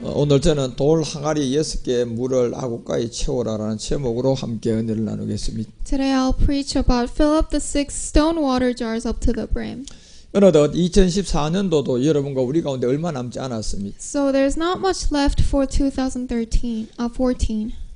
오늘 저는 돌 항아리 6개의 물을 아구가에 채우라라는 제목으로 함께 은혜를 나누겠습니다. Today I'll preach about fill up the 6 stone water jars up to the brim. 어느덧 2014년도도 여러분과 우리 가운데 얼마 남지 않았습니다. So there's not much left for 2014.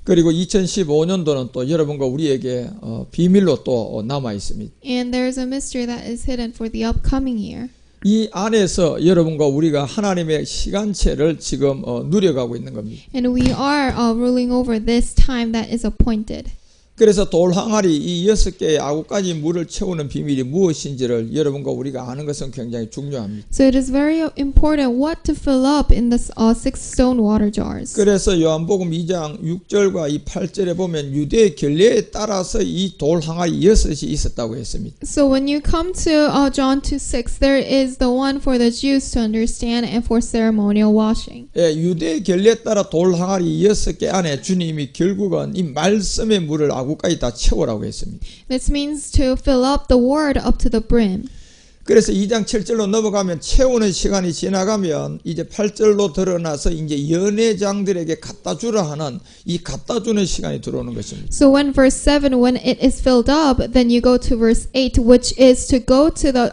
그리고 2015년도는 또 여러분과 우리에게 비밀로 또 남아 있습니다. And there's a mystery that is hidden for the upcoming year. 이 안에서 여러분과 우리가 하나님의 시간체를 지금 누려가고 있는 겁니다. And we are ruling over this time that is appointed. 그래서 돌 항아리 이 6개의 아구까지 물을 채우는 비밀이 무엇인지를 여러분과 우리가 아는 것은 굉장히 중요합니다. So it is very important what to fill up in the 6 stone water jars. 그래서 요한복음 2장 6절과 이 8절에 보면 유대의 결례에 따라서 이 돌 항아리 6이 있었다고 했습니다. So when you come to John 2:6, there is the one for the Jews to understand and for ceremonial washing. 예, 유대의 결례에 따라 돌 항아리 6개 안에 주님이 결국은 이 말씀의 물을 아구까지 다 채우라고 했습니다. This means to fill up the word up to the brim. 그래서 2장 7절로 넘어가면 채우는 시간이 지나가면 이제 8절로 드러나서 이제 연회장들에게 갖다 주라 하는 이 갖다 주는 시간이 들어오는 것입니다. So when verse 7, when it is filled up, then you go to verse 8, which is to go to the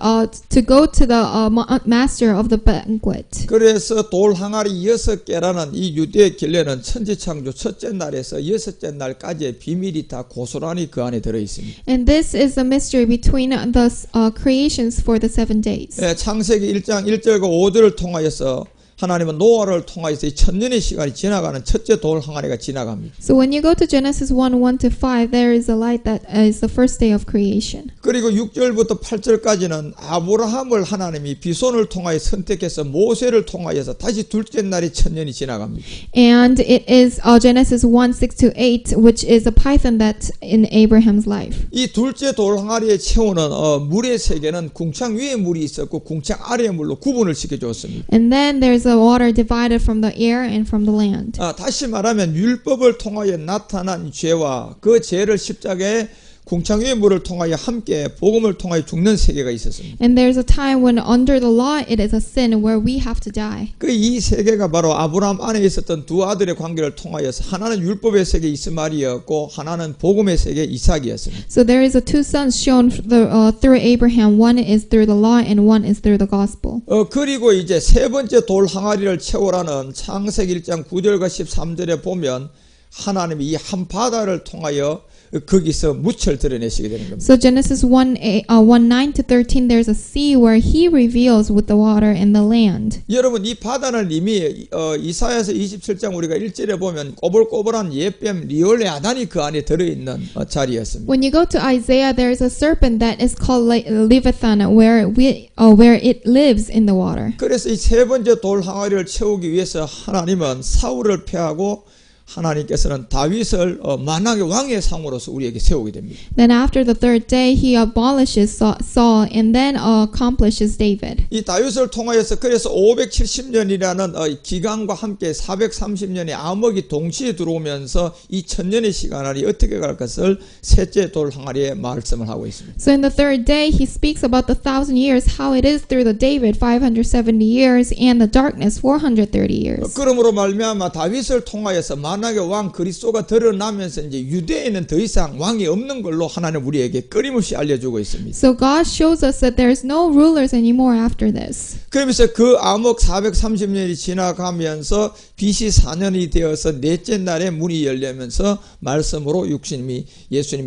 master of the banquet. 그래서 돌 항아리 6개라는 이 유대의 결례는 천지창조 첫째 날에서 6째 날까지의 비밀이 다 고스란히 그 안에 들어 있습니다. And this is the mystery between the creations for the 7 days. 예, 창세기 1장 1절과 5절을 통하여서 하나님은 노아를 통하여서 이 천년의 시간이 지나가는 첫째 돌 항아리가 지나갑니다. So when you go to Genesis 1:1-5, there is a light that is the first day of creation. 그리고 6절부터 8절까지는 아브라함을 하나님이 비손을 통하여 선택해서 모세를 통하여서 다시 둘째 날이 천년이 지나갑니다. And it is Genesis 1:6-8, which is a python that's in Abraham's life. 이 둘째 돌 항아리에 채우는 물의 세계는 궁창 위에 물이 있었고 궁창 아래의 물로 구분을 시켜주었습니다. And then there's the water divided from the air and from the land. 다시 말하면 율법을 통하여 나타난 죄와 그 죄를 십자가에 궁창 위의 물을 통하여 함께 복음을 통하여 죽는 세계가 있었습니다. And there's a time when under the law it is a sin where we have to die. 그 이 세계가 바로 아브라함 안에 있었던 두 아들의 관계를 통하여서 하나는 율법의 세계 이스마엘이었고 하나는 복음의 세계 이삭이었습니다. So there is a two sons shown through Abraham. One is through the law and one is through the gospel. 그리고 이제 세 번째 돌 항아리를 채우라는 창세기 1장 9절과 13절에 보면 하나님이 이 한 바다를 통하여 거기서 무철 드러내시게 되는 겁니다. So Genesis 1:9-13, there's a sea where he reveals with the water and the land. 여러분 이 바다는 이미 이사야서 27장 우리가 1절에 보면 꼬불꼬불한 옛뱀 리올레 아단이 그 안에 들어있는 자리였습니다. When you go to Isaiah, there's a serpent that is called Leviathan, where it lives in the water. 그래서 이 세 번째 돌 항아리를 채우기 위해서 하나님은 사울을 패하고 하나님께서는 다윗을 만왕의 왕의 상으로서 우리에게 세우게 됩니다. Then after the third day, he abolishes Saul and then accomplishes David. 이 다윗을 통하여서 그래서 570년이라는 기간과 함께 430년의 암흑이 동시에 들어오면서 이 천년의 시간이 어떻게 갈 것을 셋째 돌 항아리에 말씀을 하고 있습니다. So in the third day, he speaks about the 1,000 years, how it is through the David 570 years and the darkness 430 years. 그러므로 말미암아 다윗을 통하여서 만왕의 왕 그리스도가 드러나면서 이제 유대에는 더 이상 왕이 없는 걸로 하나님 우리에게 끊임없이 알려주고 있습니다. So God shows us that there's no rulers anymore after this. 그러면서 그 암흑 430년이 지나가면서 BC 4년이 되어서 넷째 날에 문이 열리면서 말씀으로 예수님이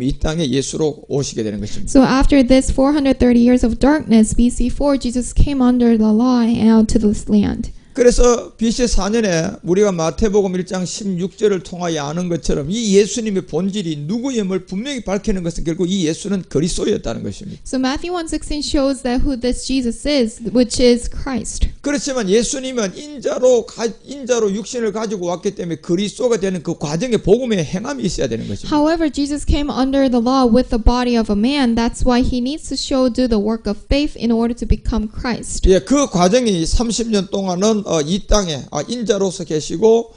이 땅에 예수로 오시게 되는 것입니다. So after this 430 years of darkness, BC4, Jesus came under the law and out to this land. 그래서 BC 4년에 우리가 마태복음 1장 16절을 통하여 아는 것처럼 이 예수님의 본질이 누구임을 분명히 밝히는 것은 결국 이 예수는 그리스도였다는 것입니다. So Matthew 1:16 shows that who this Jesus is, which is Christ. 그렇지만 예수님은 인자로 육신을 가지고 왔기 때문에 그리스도가 되는 그 과정에 복음의 행함이 있어야 되는 것입니다. However, Jesus came under the law with the body of a man. That's why he needs to do the work of faith in order to become Christ. 예, 그 과정이 30년 동안은 이 땅에 인자로서 계시고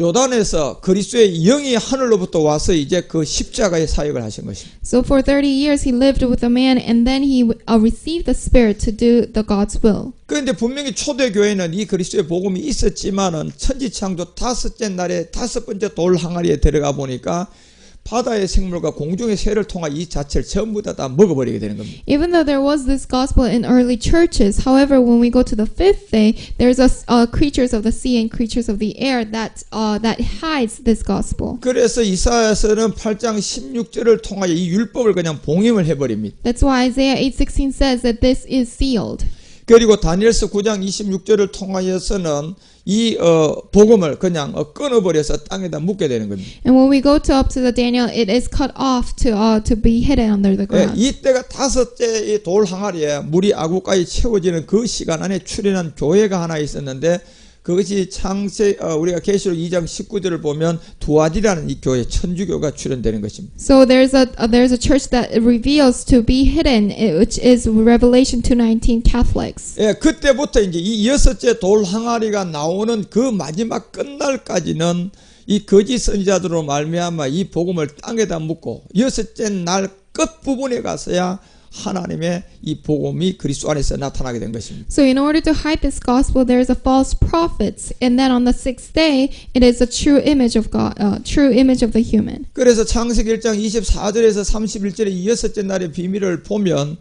요단에서 그리스도의 영이 하늘로부터 와서 이제 그 십자가의 사역을 하신 것입니다. So for 30 years he lived with a man, and then he received the Spirit to do the God's will. 그런데 분명히 초대교회는 이 그리스도의 복음이 있었지만은 천지창조 다섯째 날에 다섯 번째 돌 항아리에 들어가 보니까 바다의 생물과 공중의 새를 통한 이 자체를 전부 다 먹어버리게 되는 겁니다. Even though there was this gospel in early churches, however, when we go to the fifth day, there's creatures of the sea and creatures of the air that hides this gospel. 그래서 이사야서는 8장 16절을 통하여 이 율법을 그냥 봉임을 해버립니다. That's why Isaiah 8:16 says that this is sealed. 그리고 다니엘서 9장 26절을 통하여서는 이 복음을 그냥 끊어버려서 땅에다 묻게 되는 겁니다. And when we go up to the Daniel, it is cut off to be hidden under the ground. 이때가 다섯째 이 돌 항아리에 물이 아구까지 채워지는 그 시간 안에 출현한 교회가 하나 있었는데 그것이 우리가 계시록 2장 19절을 보면 두아디라는 이 교회 천주교가 출현되는 것입니다. So there's a church that reveals to be hidden, which is Revelation 2:19 Catholics. 그때부터 이제 이 여섯째 돌 항아리가 나오는 그 마지막 끝날까지는 이 거짓 선지자들로 말미암아 이 복음을 땅에다 묻고 여섯째 날 끝부분에 가서야 하나님의 이 복음이 그리스도 안에서 나타나게 된 것입니다. So in order to hide this gospel, there is a false prophets, and then on the sixth day, it is a true image of God, true image of the human. 그래서 창세기 1장 24절에서 31절의 이 여섯째 날의 비밀을 보면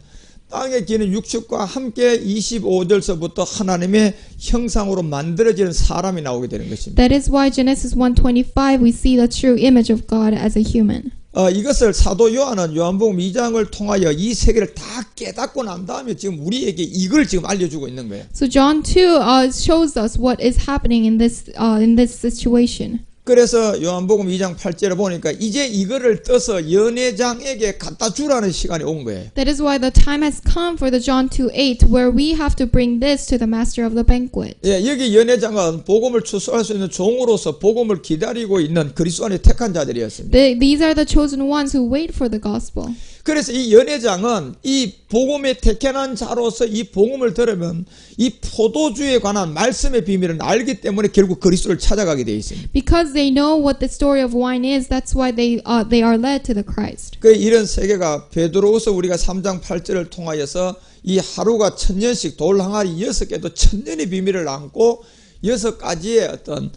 땅에 기는 육축과 함께 25절서부터 하나님의 형상으로 만들어지는 사람이 나오게 되는 것입니다. That is why Genesis 1:25 we see the true image of God as a human. 이것을 사도 요한은 요한복음 2장을 통하여 이 세계를 다 깨닫고 난 다음에 지금 우리에게 이걸 지금 알려주고 있는 거예요. So John 2 shows us what is happening in this situation. 그래서 요한복음 2장 8절에 보니까 이제 이거를 떠서 연회장에게 갖다 주라는 시간이 온 거예요. That is why the time has come for the John 2:8 where we have to bring this to the master of the banquet. 여기 연회장은 복음을 추수할 수 있는 종으로서 복음을 기다리고 있는 그리스도 안에 택한 자들이었습니다. These are the chosen ones who wait for the gospel. 그래서 이 연회장은 이 복음에 택해난 자로서 이 복음을 들으면 이 포도주에 관한 말씀의 비밀을 알기 때문에 결국 그리스도를 찾아가게 되어 있습니다. Because they know what the story of wine is, that's why they are led to the Christ. 그 이런 세계가 베드로후서 우리가 3장 8절을 통하여서 이 하루가 1000년씩 돌 항아리 6개도 1000년의 비밀을 안고 6가지의 어떤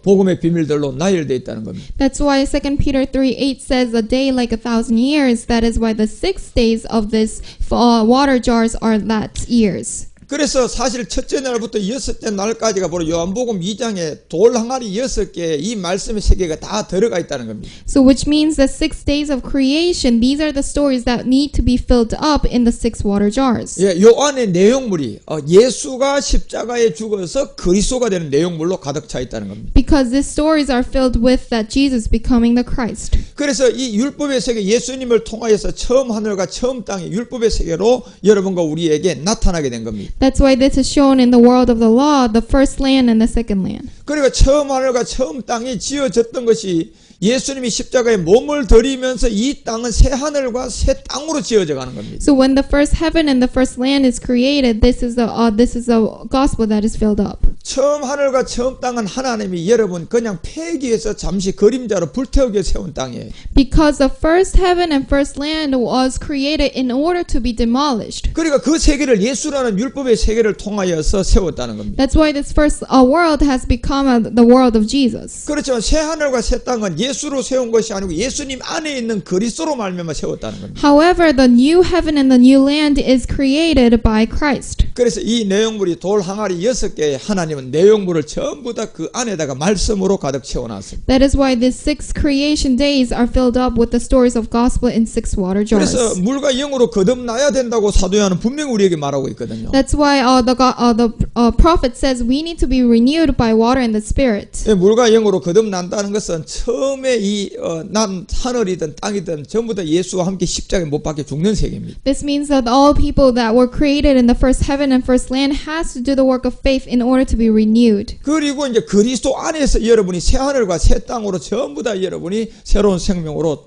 복음의 비밀들로 나열되어 있다는 겁니다. That's why 2 Peter 3:8 says a day like 1,000 years. That is why the 6 days of this water jars are that years. 그래서 사실 첫째 날부터 여섯째 날까지가 바로 요한복음 2장에 돌 항아리 6개의 이 말씀의 세계가 다 들어가 있다는 겁니다. So which means the 6 days of creation, these are the stories that need to be filled up in the 6 water jars. 요 안에 내용물이 예수가 십자가에 죽어서 그리스도가 되는 내용물로 가득 차 있다는 겁니다. Because these stories are filled with that Jesus becoming the Christ. 그래서 이 율법의 세계 예수님을 통하여서 처음 하늘과 처음 땅이 율법의 세계로 여러분과 우리에게 나타나게 된 겁니다. That's why this is shown in the world of the law, the first land and the second land. 그리고 처음 하늘과 처음 땅이 지어졌던 것이 예수님이 십자가에 몸을 들이면서 이 땅은 새 하늘과 새 땅으로 지어져 가는 겁니다. So when the first heaven and the first land is created, this is the gospel that is filled up. 처음 하늘과 처음 땅은 하나님이 여러분 그냥 폐기해서 잠시 그림자로 불태우게 세운 땅이에요. Because the first heaven and first land was created in order to be demolished. 그러니까 그 세계를 예수라는 율법의 세계를 통하여서 세웠다는 겁니다. That's why this first world has become the world of Jesus. 그렇지만 새 하늘과 새 땅은 예수로 세운 것이 아니고 예수님 안에 있는 그리스도로 말미암아 세웠다는 겁니다. However, the new heaven and the new land is created by Christ. 그래서 이 내용물이 돌 항아리 6개의 하나님은 내용물을 전부 다 그 안에다가 말씀으로 가득 채워놨습니다. That is why these 6 creation days are filled up with the stories of gospel in 6 water jars. 그래서 물과 영으로 거듭나야 된다고 사도 요한은 분명히 우리에게 말하고 있거든요. That's why the prophet says we need to be renewed by water and the Spirit. 물과 영으로 거듭난다는 것은 처음에 난 하늘이든 땅이든 전부 다 예수와 함께 십자가에 못 박혀 죽는 세계입니다. This means that all people that were created in the first heaven and first land has to do the work of faith in order to be renewed. 그리고 이제 그리스도 안에서 여러분이 새 하늘과 새 땅으로 전부 다 여러분이 새로운 생명으로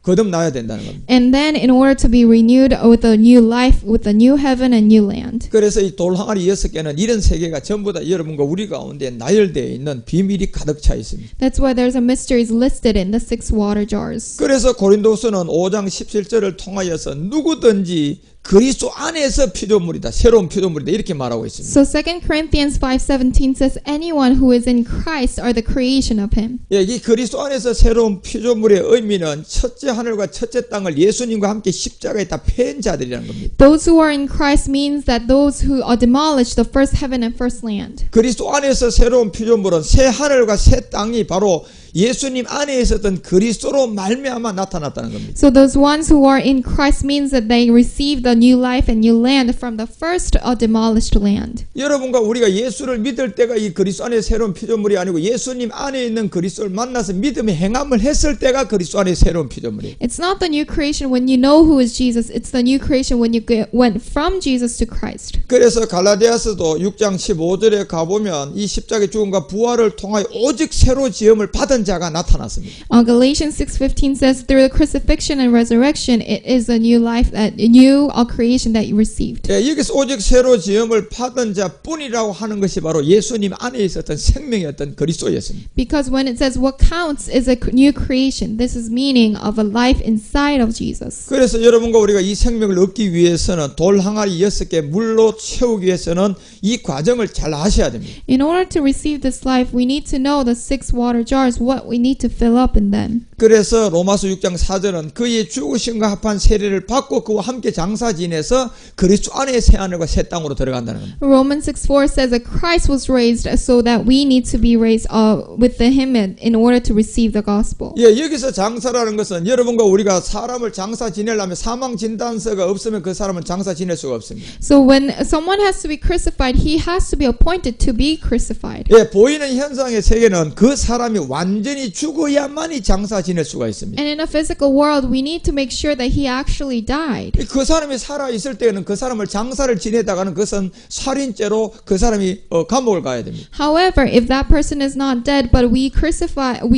거듭나야 된다는 겁니다. And then in order to be renewed with a new life, with a new heaven and new land. 그래서 이 돌 항아리 6개는 이런 세계가 전부 다 여러분과 우리 가운데 나열되어 있는 비밀이 가득 차 있습니다. That's why there's a mysteries listed in the 6 water jars. 그래서 고린도서는 5장 17절을 통하여서 누구든지 그리스도 안에서 피조물이다. 새로운 피조물이다. 이렇게 말하고 있습니다. So 2 Corinthians 5:17 says anyone who is in Christ are the creation of him. 예, 이 그리스도 안에서 새로운 피조물의 의미는 첫째 하늘과 첫째 땅을 예수님과 함께 십자가에 다 패인 자들이라는 겁니다. Those who are in Christ means that those who demolished the first heaven and first land. 그리스도 안에서 새로운 피조물은 새 하늘과 새 땅이 바로 예수님 안에 있었던 그리스도로 말미암아 나타났다는 겁니다. So those ones who are in Christ means that they received the new life and new land from the first demolished land. 여러분과 우리가 예수를 믿을 때가 이 그리스도 안에 새로운 피조물이 아니고 예수님 안에 있는 그리스도를 만나서 믿음의 행함을 했을 때가 그리스도 안에 새로운 피조물이에요. It's not the new creation when you know who is Jesus. It's the new creation when you went from Jesus to Christ. 그래서 갈라디아서도 6장 15절에 가보면 이 십자가의 죽음과 부활을 통하여 오직 새로 지음을 받은 자가 나타났습니다. Galatians 6:15 says through the crucifixion and resurrection it is a new life, that a new creation that you received. 예, 여기서 오직 새로 지음을 받은 자뿐이라고 하는 것이 바로 예수님 안에 있었던 생명이었던 그리스도였습니다. Because when it says what counts is a new creation, this is meaning of a life inside of Jesus. 그래서 여러분과 우리가 이 생명을 얻기 위해서는 돌 항아리 6개 물로 채우기 위해서는 이 과정을 잘 아셔야 됩니다. In order to receive this life, we need to know the 6 water jars, what we need to fill up in them. 그래서 로마서 6장 4절은 그의 죽으심과 합한 세례를 받고 그와 함께 장사 지내서 그리스도 안에 새 하늘과 새 땅으로 들어간다는 겁니다. Romans 6:4 says that Christ was raised so that we need to be raised with him in order to receive the gospel. 예, 여기서 장사라는 것은 여러분과 우리가 사람을 장사 지내려면 사망 진단서가 없으면 그 사람은 장사 지낼 수가 없습니다. So when someone has to be crucified, he has to be appointed to be crucified. 예, 보이는 현상의 세계는 그 사람이 완전히 죽어야만이 장사 지낼 수가 있습니다. And in a physical world, we need to make sure that he actually died. 그 사람이 살아 있을 때는 그 사람을 장사를 지내다가는 그것은 살인죄로 그 사람이 감옥을 가야 됩니다. However, if that person is not dead, but we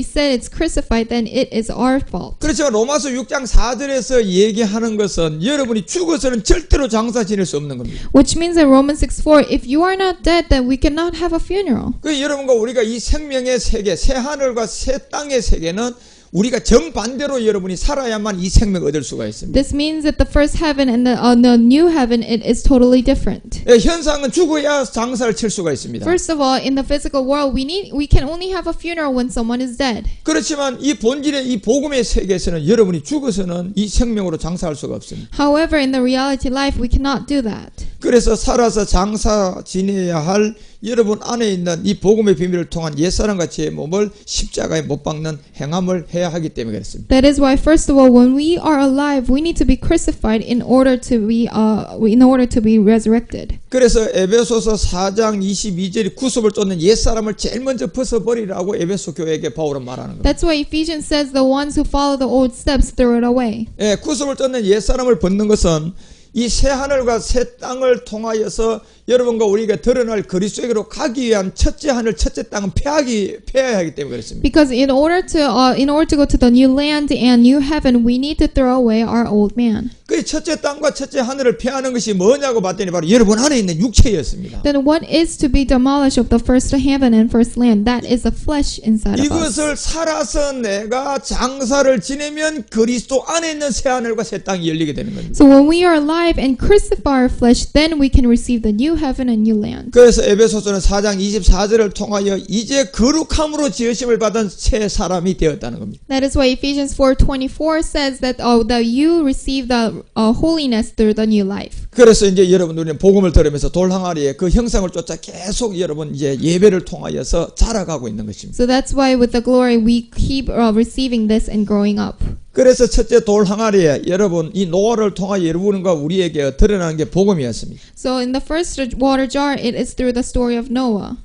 said it's crucified, then it is our fault. 그렇죠. 로마서 6장 4절에서 얘기하는 것은 여러분이 죽어서는 절대로 장사 지낼 수 없는 겁니다. Which means in Romans 6:4, if you are not dead, then we cannot have a funeral. 그 여러분과 우리가 이 생명의 세계, 새 하늘과 새 땅의 세계는 우리가 정반대로 여러분이 살아야만 이 생명을 얻을 수가 있습니다. This means that the first heaven and the new heaven, it is totally different. 예, 현상은 죽어야 장사를 칠 수가 있습니다. First of all, in the physical world, we can only have a funeral when someone is dead. 그렇지만 이 본질의 이 복음의 세계에서는 여러분이 죽어서는 이 생명으로 장사할 수가 없습니다. However, in the reality life, we cannot do that. 그래서 살아서 장사 지내야 할 여러분 안에 있는 이 복음의 비밀을 통한 옛사람과 제 몸을 십자가에 못 박는 행함을 해야 하기 때문에 그렇습니다. That is why, first of all, when we are alive, we need to be crucified in order to be resurrected. 그래서 에베소서 4장 22절이 구습을 쫓는 옛사람을 제일 먼저 벗어버리라고 에베소 교회에게 바울은 말하는 겁니다. That's why Ephesians says the ones who follow the old steps throw it away. 예, 구습을 쫓는 옛사람을 벗는 것은 이 새 하늘과 새 땅을 통하여서 여러분과 우리가 드러날 그리스도에게로 가기 위한 첫째 하늘, 첫째 땅은 패해야 하기 때문에 그렇습니다. Because in order to go to the new land and new heaven, we need to throw away our old man. 그 첫째 땅과 첫째 하늘을 패하는 것이 뭐냐고 봤더니 바로 여러분 안에 있는 육체였습니다. Then what is to be demolished of the first heaven and first land? That is the flesh inside of us. 이것을 살아서 내가 장사를 지내면 그리스도 안에 있는 새 하늘과 새 땅이 열리게 되는 겁니다. So when we are alive and crucify our flesh, then we can receive the new heaven and new land. 그래서 에베소서는 4장 24절을 통하여 이제 거룩함으로 지으심을 받은 새 사람이 되었다는 겁니다. That is why Ephesians 4:24 says that that you receive the holiness through the new life. 그래서 이제 여러분들은 복음을 들으면서 돌 항아리에 그 형상을 쫓아 계속 여러분 이제 예배를 통하여서 자라가고 있는 것입니다. So that's why with the glory we keep receiving this and growing up. 그래서 첫째 돌 항아리에 여러분 이 노아를 통하여 여러분과 우리에게 드러나는 게 복음이었습니다. So in the first water jar, it is through the story of Noah.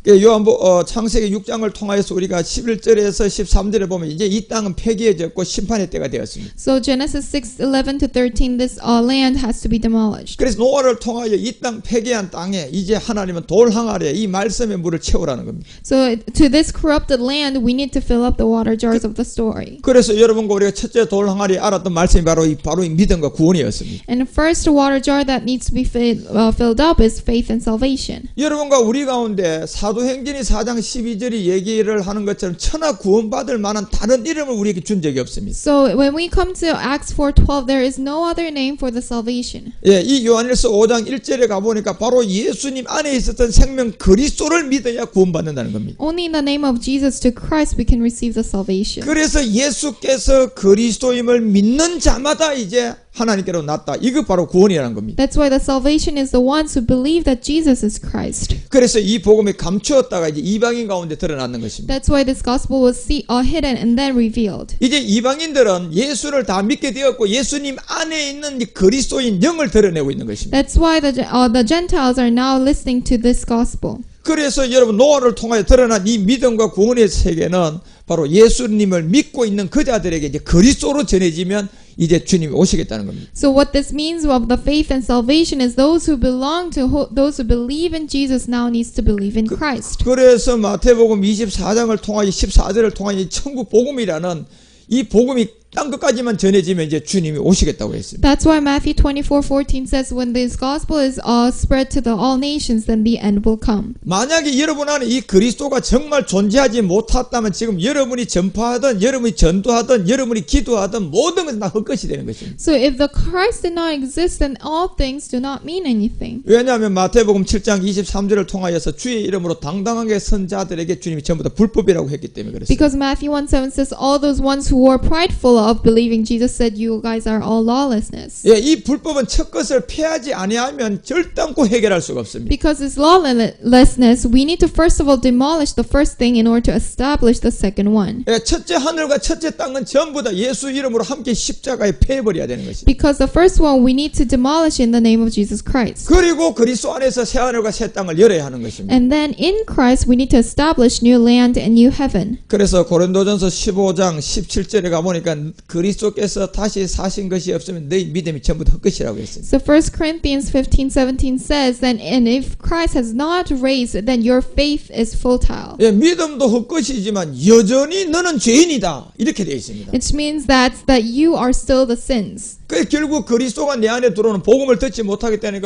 창세기 6장을 통하여서 우리가 11절에서 13절에 보면 이제 이 땅은 폐기해졌고 심판의 때가 되었습니다. So Genesis 6:11 to 13, this land has to be demolished. 그래서 노아를 통하여 이 땅 폐기한 땅에 이제 하나님은 돌 항아리에 이 말씀의 물을 채우라는 겁니다. So to this corrupted land, we need to fill up the water jars of the story. 그래서 여러분과 우리가 첫째 돌 돌 항아리 알았던 말씀이 바로 이 믿음과 구원이었습니다. And the first water jar that needs to be filled up is faith and salvation. 여러분과 우리 가운데 사도행전이 4장 12절이 얘기를 하는 것처럼 천하 구원받을 만한 다른 이름을 우리에게 준 적이 없습니다. So when we come to Acts 4:12, there is no other name for the salvation. 예, 이 요한일서 5장 1절에 가보니까 바로 예수님 안에 있었던 생명 그리스도를 믿어야 구원받는다는 겁니다. Only in the name of Jesus to Christ we can receive the salvation. 그래서 예수께서 그리스도임을 믿는 자마다 이제 하나님께로 났다. 이거 바로 구원이라는 겁니다. That's why the salvation is the ones who believe that Jesus is Christ. 그래서 이 복음이 감추었다가 이제 이방인 가운데 드러나는 것입니다. That's why this gospel was hidden and then revealed. 이제 이방인들은 예수를 다 믿게 되었고 예수님 안에 있는 이 그리스도인 영을 드러내고 있는 것입니다. That's why the Gentiles are now listening to this gospel. 그래서 여러분 노아를 통하여 드러난 이 믿음과 구원의 세계는 바로 예수님을 믿고 있는 그 자들에게 이제 그리스도로 전해지면 이제 주님이 오시겠다는 겁니다. So what this means of the faith and salvation is those who belong to those who believe in Jesus now needs to believe in Christ. 그래서 마태복음 24장을 통하여 14절을 통하여 천국 복음이라는 이 복음이 땅 끝까지만 전해지면 이제 주님이 오시겠다고 했습니다. That's why Matthew 24:14 says when this gospel is spread to all nations, then the end will come. 만약에 여러분 안에 이 그리스도가 정말 존재하지 못했다면 지금 여러분이 전파하든 여러분이 전도하든 여러분이 기도하든 모든 것은 다 헛것이 되는 것입니다. So if the Christ did not exist, then all things do not mean anything. 왜냐하면 마태복음 7장 23절을 통하여서 주의 이름으로 당당하게 선 자들에게 주님이 전부 다 불법이라고 했기 때문에 그렇습니다. Because Matthew 1:7 says all those ones who were prideful of believing Jesus said you guys are all lawlessness. 예, 이 불법은 첫 것을 폐하지 아니하면 절단코 해결할 수가 없습니다. Because it's lawlessness, we need to first of all demolish the first thing in order to establish the second one. 예, 첫째 하늘과 첫째 땅은 전부 다 예수 이름으로 함께 십자가에 패버려야 되는 것입니다. Because the first one we need to demolish in the name of Jesus Christ. 그리고 그리스도 안에서 새 하늘과 새 땅을 열어야 하는 것입니다. And then in Christ we need to establish new land and new heaven. 그래서 고린도전서 15장 17절에 가보니까 그리스도께서 다시 사신 것이 없으면 너희 믿음이 전부 다 헛것이라고 했습니다. So 1 Corinthians 15:17 says then and if Christ has not raised then your faith is futile. 예, 믿음도 헛것이지만 여전히 너는 죄인이다 이렇게 되어 있습니다. It means that you are still the sins. 그 결국 그리스도가 내 안에 들어오는 복음을 듣지 못하기 때문에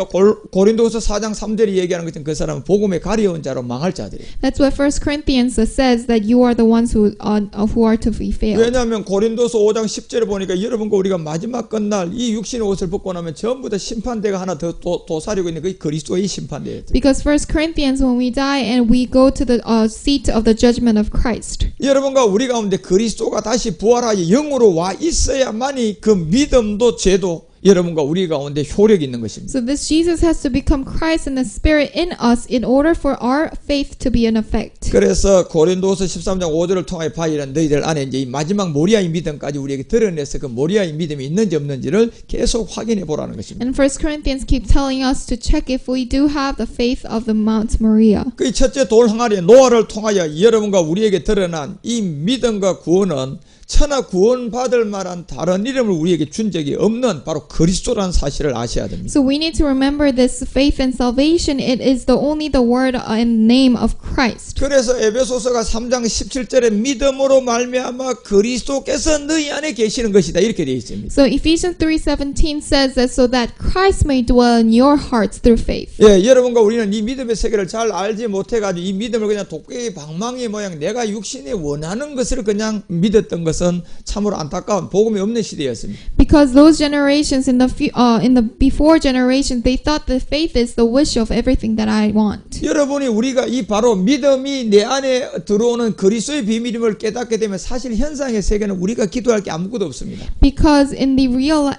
고린도서 4장 3절이 얘기하는 것은 그 사람은 복음에 가려운 자로 망할 자들이에요. That's what 1 Corinthians says that you are the ones who are to be failed. 왜냐하면 고린도서 5장 10절에 보니까 여러분과 우리가 마지막 끝날 이 육신의 옷을 벗고 나면 전부 다 심판대가 하나 더 도사리고 있는 그 그리스도의 심판대예요. Because 1 Corinthians when we die and we go to the seat of the judgment of Christ. 여러분과 우리 가운데 그리스도가 다시 부활하여 영으로 와 있어야만이 그 믿음도 죄도 여러분과 우리 가운데 효력이 있는 것입니다. So this Jesus has to become Christ and the Spirit in us in order for our faith to be in effect. 그래서 고린도서 13장 5절을 통하여 바이는 너희들 안에 이제 이 마지막 모리아의 믿음까지 우리에게 드러내서 그 모리아의 믿음이 있는지 없는지를 계속 확인해 보라는 것입니다. And 1 Corinthians keep telling us to check if we do have the faith of the Mount Moriah. 그 첫째 돌 항아리 노아를 통하여 여러분과 우리에게 드러난 이 믿음과 구원은 천하 구원받을 만한 다른 이름을 우리에게 준 적이 없는 바로 그리스도라는 사실을 아셔야 됩니다. So we need to remember this faith and salvation. It is only the word and name of Christ. 그래서 에베소서가 3장 17절에 믿음으로 말미암아 그리스도께서 너희 안에 계시는 것이다 이렇게 되어 있습니다. So Ephesians 3:17 says that so that Christ may dwell in your hearts through faith. 예, 여러분과 우리는 이 믿음의 세계를 잘 알지 못해가지고 이 믿음을 그냥 독개의 방망이 모양 내가 육신에 원하는 것을 그냥 믿었던 것은 참으로 안타까운 복음이 없는 시대였습니다. Because those generations in the before generations, they thought that faith is the wish of everything that I want. 여러분이 우리가 이 바로 믿음이 내 안에 들어오는 그리스도의 비밀임을 깨닫게 되면 사실 현상의 세계는 우리가 기도할 게 아무것도 없습니다. Because in the real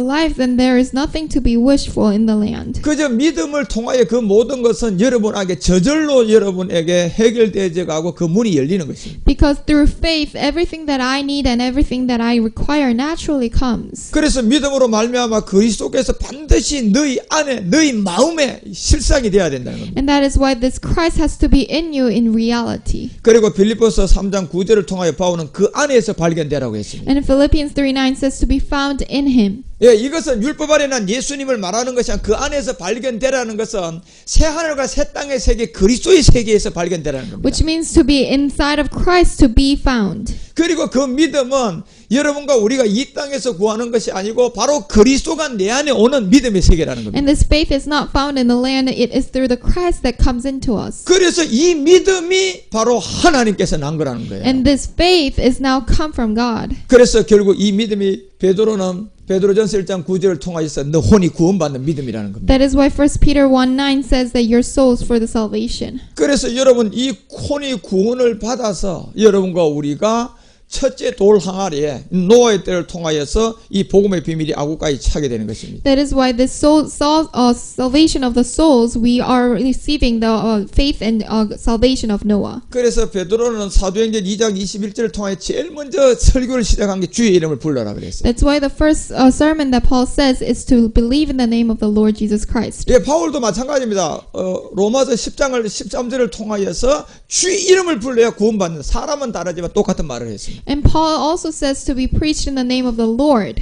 life, then there is nothing to be wishful in the land. 그저 믿음을 통하여 그 모든 것은 여러분에게 저절로 여러분에게 해결되어 가고 그 문이 열리는 것입니다. Because through faith, everything that I need and everything that I require naturally comes. 그래서 믿음으로 말미암아 그리스도께서 반드시 너희 안에 너희 마음에 실상이 되어야 된다는 겁니다. And that is why this Christ has to be in you in reality. 그리고 빌립보서 3장 9절을 통하여 바울은 그 안에서 발견되라고 했습니다. And Philippians 3:9 says to be found in him. 예, 이것은 율법 아래 난 예수님을 말하는 것이 아니라 그 안에서 발견되라는 것은 새 하늘과 새 땅의 세계 그리스도의 세계에서 발견되라는 겁니다. which means to be inside of Christ, to be found. 그리고 그 믿음은 여러분과 우리가 이 땅에서 구하는 것이 아니고 바로 그리스도가 내 안에 오는 믿음의 세계라는 겁니다. And this faith is not found in the land, it is through the Christ that comes into us. 그래서 이 믿음이 바로 하나님께서 난 거라는 거예요. And this faith is now come from God. 그래서 결국 이 믿음이 베드로전서 1장 9절을 통하여서 너 혼이 구원받는 믿음이라는 겁니다. That is why 1 Peter 1:9 says that your souls for the salvation. 그래서 여러분 이 혼이 구원을 받아서 여러분과 우리가 첫째 돌 항아리에 노아의 때를 통하여서 이 복음의 비밀이 아구까지 차게 되는 것입니다. That is why this salvation of the souls, we are receiving the faith and salvation of Noah. 그래서 베드로는 사도행전 2장 21절을 통해 제일 먼저 설교를 시작한 게 주의 이름을 불러라 그랬어요. That's why the first sermon that Paul says is to believe in the name of the Lord Jesus Christ. 예, 바울도 마찬가지입니다. 로마서 10장을 13절을 통하여서 주의 이름을 불러야 구원받는 사람은 다르지만 똑같은 말을 했습니다. And Paul also says to be preached in the name of the Lord.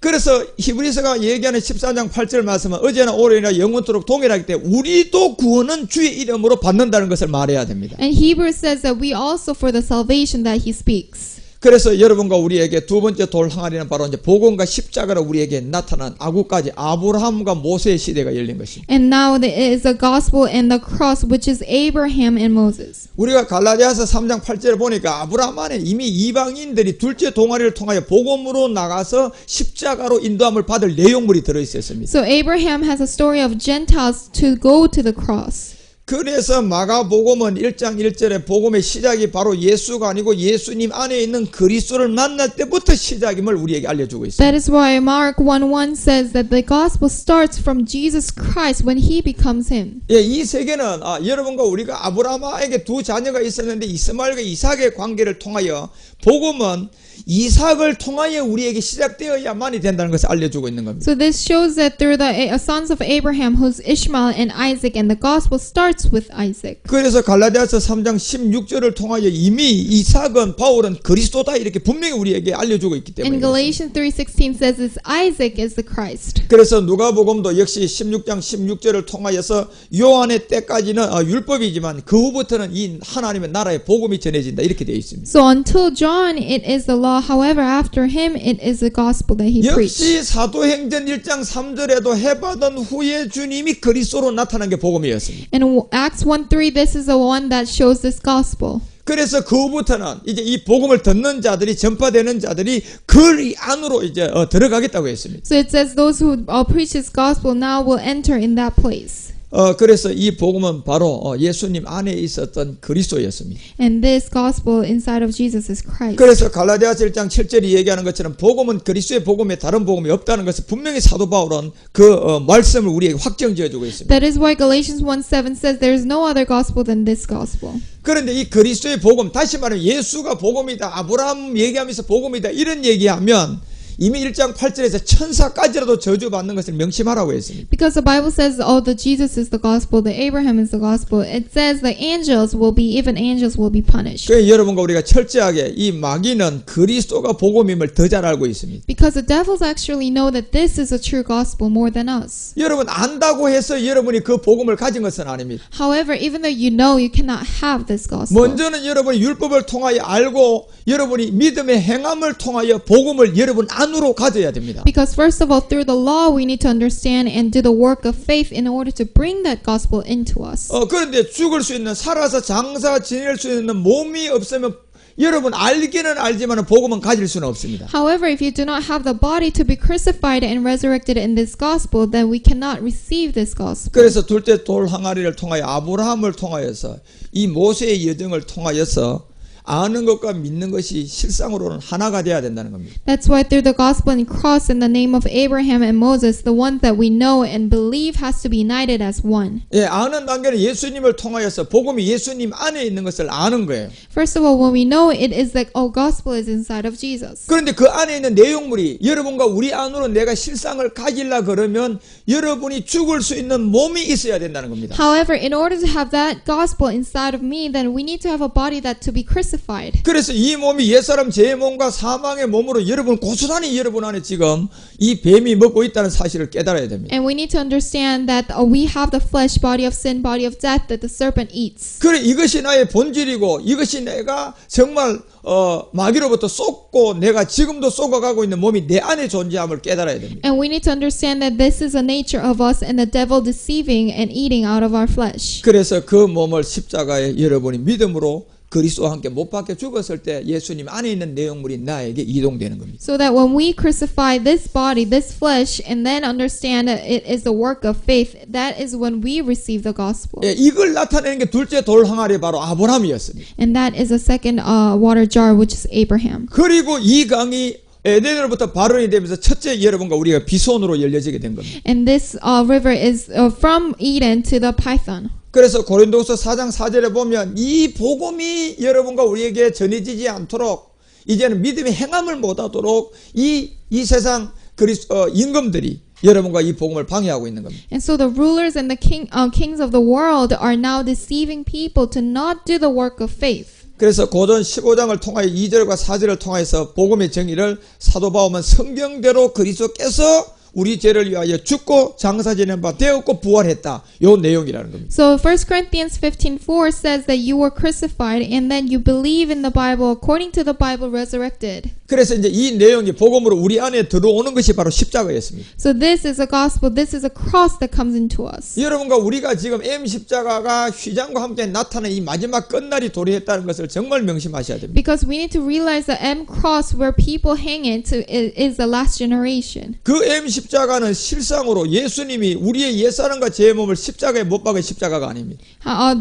그래서 히브리서가 얘기하는 14장 8절 말씀은 어제나 오늘이나 영원토록 동일하기 때문에 우리도 구원은 주의 이름으로 받는다는 것을 말해야 됩니다. And Hebrews says that we also for the salvation that he speaks. 그래서 여러분과 우리에게 두 번째 돌 항아리는 바로 이제 복음과 십자가로 우리에게 나타난 아구까지 아브라함과 모세의 시대가 열린 것입니다. And now there is the gospel and the cross, which is Abraham and Moses. 우리가 갈라디아서 3장 8절을 보니까 아브라함 안에 이미 이방인들이 둘째 동아리를 통하여 복음으로 나가서 십자가로 인도함을 받을 내용물이 들어있었습니다. So Abraham has a story of Gentiles to go to the cross. 그래서 마가복음은 1장 1절에 복음의 시작이 바로 예수가 아니고 예수님 안에 있는 그리스도를 만날 때부터 시작임을 우리에게 알려주고 있습니다. That is why Mark 1:1 says that the gospel starts from Jesus Christ when he becomes him. 예, 이 세계는 여러분과 우리가 아브라함에게 두 자녀가 있었는데 이스마엘과 이삭의 관계를 통하여 복음은 이삭을 통하여 우리에게 시작되어야만이 된다는 것을 알려주고 있는 겁니다. So this shows that through the sons of Abraham, who's Ishmael and Isaac, and the gospel starts with Isaac. 그래서 갈라디아서 3장 16절을 통하여 이미 이삭은 바울은 그리스도다 이렇게 분명히 우리에게 알려주고 있기 때문에 And Galatians 3:16 says this Isaac is the Christ. 그래서 누가복음도 역시 16장 16절을 통하여서 요한의 때까지는 율법이지만 그 후부터는 이 하나님의 나라의 복음이 전해진다 이렇게 되어 있습니다. So until John, it is the law. However, after him, it is the gospel that he preached. 역시 사도행전 1장 3절에도 해받은 후에 주님이 그리스도로 나타난 게 복음이었습니다. And Acts 1:3, this is the one that shows this gospel. 그래서 그 후부터는 이제 이 복음을 듣는 자들이 전파되는 자들이 그 안으로 이제 들어가겠다고 했습니다. So it says those who preach this gospel now will enter in that place. 그래서 이 복음은 바로 예수님 안에 있었던 그리스도였습니다. And this gospel inside of Jesus is Christ. 그래서 갈라디아서 1장 7절이 얘기하는 것처럼 복음은 그리스도의 복음에 다른 복음이 없다는 것을 분명히 사도 바울은 그 말씀을 우리에게 확정지어주고 있습니다. That is why Galatians 1:7 says there is no other gospel than this gospel. 그런데 이 그리스도의 복음, 다시 말하면 예수가 복음이다, 아브라함 얘기하면서 복음이다 이런 얘기하면 이미 1장 8절에서 천사까지라도 저주받는 것을 명심하라고 했습니다. Because the Bible says, oh, the Jesus is the gospel, the Abraham is the gospel. It says the angels will be, even angels will be punished. 그래서 여러분과 우리가 철저하게 이 마귀는 그리스도가 복음임을 더 잘 알고 있습니다. Because the devils actually know that this is a true gospel more than us. 여러분 안다고 해서 여러분이 그 복음을 가진 것은 아닙니다. However, even though you know, you cannot have this gospel. 먼저는 여러분이 율법을 통하여 알고 여러분이 믿음의 행함을 통하여 복음을 여러분 안으로 가져야 됩니다. Because first of all, through the law, we need to understand and do the work of faith in order to bring that gospel into us. 그런데 죽을 수 있는 살아서 장사 지낼 수 있는 몸이 없으면 여러분 알기는 알지만 복음은 가질 수는 없습니다. However, if you do not have the body to be crucified and resurrected in this gospel, then we cannot receive this gospel. 그래서 둘째 돌 항아리를 통하여 아브라함을 통하여서 이 모세의 여정을 통하여서 아는 것과 믿는 것이 실상으로는 하나가 되어야 된다는 겁니다. That's why through the gospel and cross in the name of Abraham and Moses, the ones that we know and believe has to be united as one. 예, 아는 단계는 예수님을 통하여서 복음이 예수님 안에 있는 것을 아는 거예요. First of all, when we know it is like, oh, gospel is inside of Jesus. 그런데 그 안에 있는 내용물이 여러분과 우리 안으로 내가 실상을 가지려 그러면 여러분이 죽을 수 있는 몸이 있어야 된다는 겁니다. However, in order to have that gospel inside of me, then we need to have a body that to be crucified crucified. 그래서 이 몸이 옛사람 제 몸과 사망의 몸으로 여러분 고스란히 여러분 안에 지금 이 뱀이 먹고 있다는 사실을 깨달아야 됩니다. And we need to understand that we have the flesh, body of sin, body of death that the serpent eats. 그래 이것이 나의 본질이고 이것이 내가 정말 마귀로부터 쏟고 내가 지금도 쏟아가고 있는 몸이 내 안에 존재함을 깨달아야 됩니다. And we need to understand that this is a nature of us and the devil deceiving and eating out of our flesh. 그래서 그 몸을 십자가에 여러분이 믿음으로 그리스도와 함께 못 박혀 죽었을 때 예수님 안에 있는 내용물이 나에게 이동되는 겁니다. So that when we crucify this body, this flesh, and then understand that it is the work of faith, that is when we receive the gospel. 예, 이걸 나타내는 게 둘째 돌 항아리 바로 아브라함이었습니다. And that is a second water jar, which is Abraham. 그리고 이 강이 에덴으로부터 발원이 되면서 첫째 여러분과 우리가 비손으로 열려지게 된 겁니다. And this river is from Eden to the Python. 그래서 고린도후서 4장 4절에 보면 이 복음이 여러분과 우리에게 전해지지 않도록 이제는 믿음의 행함을 못하도록 이 세상 임금들이 여러분과 이 복음을 방해하고 있는 겁니다. And so the rulers and the kings of the world are now deceiving people to not do the work of faith. 그래서 고전 15장을 통하여 2절과 4절을 통해서 복음의 정의를 사도 바울은 성경대로 그리스도께서 우리 죄를 위하여 죽고 장사 지낸 바 되었고 부활했다. 요 내용이라는 겁니다. So 1 Corinthians 15:4 says that you were crucified and then you believe in the Bible according to the Bible resurrected. 그래서 이제 이 내용이 복음으로 우리 안에 들어오는 것이 바로 십자가였습니다. So this is a gospel, this is a cross that comes into us. 여러분과 우리가 지금 M 십자가가 휘장과 함께 나타난 이 마지막 끝날이 도래했다는 것을 정말 명심하셔야 됩니다. Because we need to realize the M cross where people hang it is the last generation. 그 M 십자가는 실상으로 예수님이 우리의 옛사람과 제 몸을 십자가에 못 박은 십자가가 아닙니다.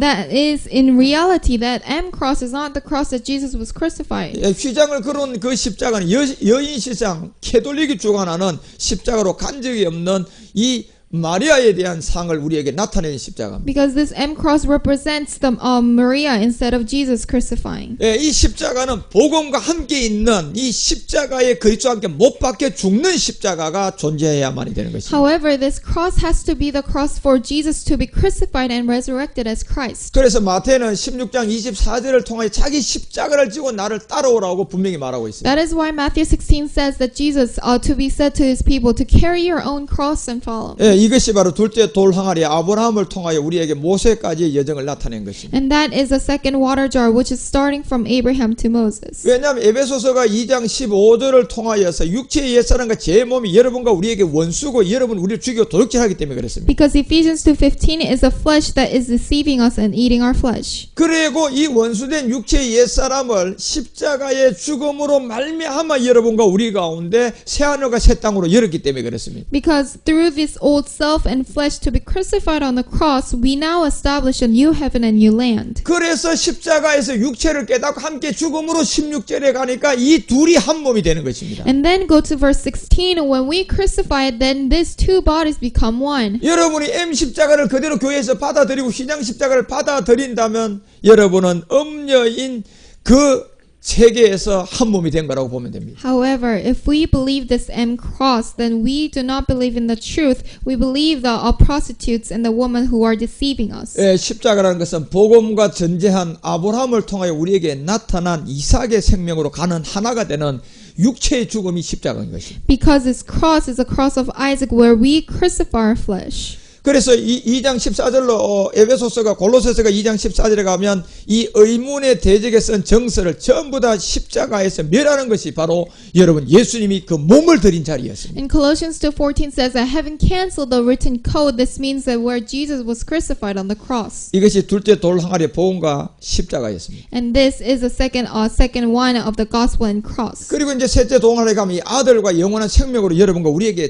That is in reality that M cross is not the cross that Jesus was crucified. 휘장을 그런 그 십자가는 여인 실상 캐톨릭이 주관하는 십자가로 간 적이 없는 이 마리아에 대한 상을 우리에게 나타내는 십자가입니다. Because this M cross represents the Maria instead of Jesus crucifying. 이 십자가는 복음과 함께 있는 이 십자가에 그리스도와 함께 못 박혀 죽는 십자가가 존재해야만이 되는 것입니다. However, this cross has to be the cross for Jesus to be crucified and resurrected as Christ. 그래서 마태는 16장 24절을 통해 자기 십자가를 지고 나를 따라오라고 분명히 말하고 있습니다. That is why Matthew 16 says that Jesus ought to be said to his people to carry your own cross and follow. 이것이 바로 둘째 돌 항아리 아브라함을 통하여 우리에게 모세까지의 여정을 나타낸 것입니다. And that is a second water jar which is starting from Abraham to Moses. 왜냐하면 에베소서가 2장 15절을 통하여서 육체의 옛사람과 제 몸이 여러분과 우리에게 원수고 여러분 우리를 죽이고 도둑질하기 때문에 그렇습니다. Because Ephesians 2:15 is a flesh that is deceiving us and eating our flesh. 그리고 이 원수된 육체의 옛사람을 십자가의 죽음으로 말미암아 여러분과 우리 가운데 새 하늘과 새 땅으로 열었기 때문에 그렇습니다. Because through this old self and flesh to be crucified on the cross, we now establish a new heaven and new land. 그래서 십자가에서 육체를 깨닫고 함께 죽음으로 16절에 가니까 이 둘이 한 몸이 되는 것입니다. And then go to verse 16. When we crucify it, then these two bodies become one. 여러분이 M 십자가를 그대로 교회에서 받아들이고 휘장 십자가를 받아들인다면 여러분은 음녀인 그 세계에서 한 몸이 된 거라고 보면 됩니다. However, if we believe this M cross, then we do not believe in the truth. We believe the prostitutes and the women who are deceiving us. 십자가라는 것은 복음과 전제한 아브라함을 통하여 우리에게 나타난 이삭의 생명으로 가는 하나가 되는 육체의 죽음이 십자가인 것입니다. Because this cross is a cross of Isaac where we crucify our flesh. 그래서 2장 14절로 에베소서가 골로새서가 2장 14절에 가면 이 의문의 대적에 쓴 정서를 전부 다 십자가에서 멸하는 것이 바로 여러분 예수님이 그 몸을 드린 자리였습니다. And Colossians 2:14 says that having canceled the written code, this means that where Jesus was crucified on the cross. 이것이 둘째 돌 항아리의 복음과 십자가였습니다. And this is the second one of the gospel and cross. 그리고 이제 셋째 돌 항아리에 가면 이 아들과 영원한 생명으로 여러분과 우리에게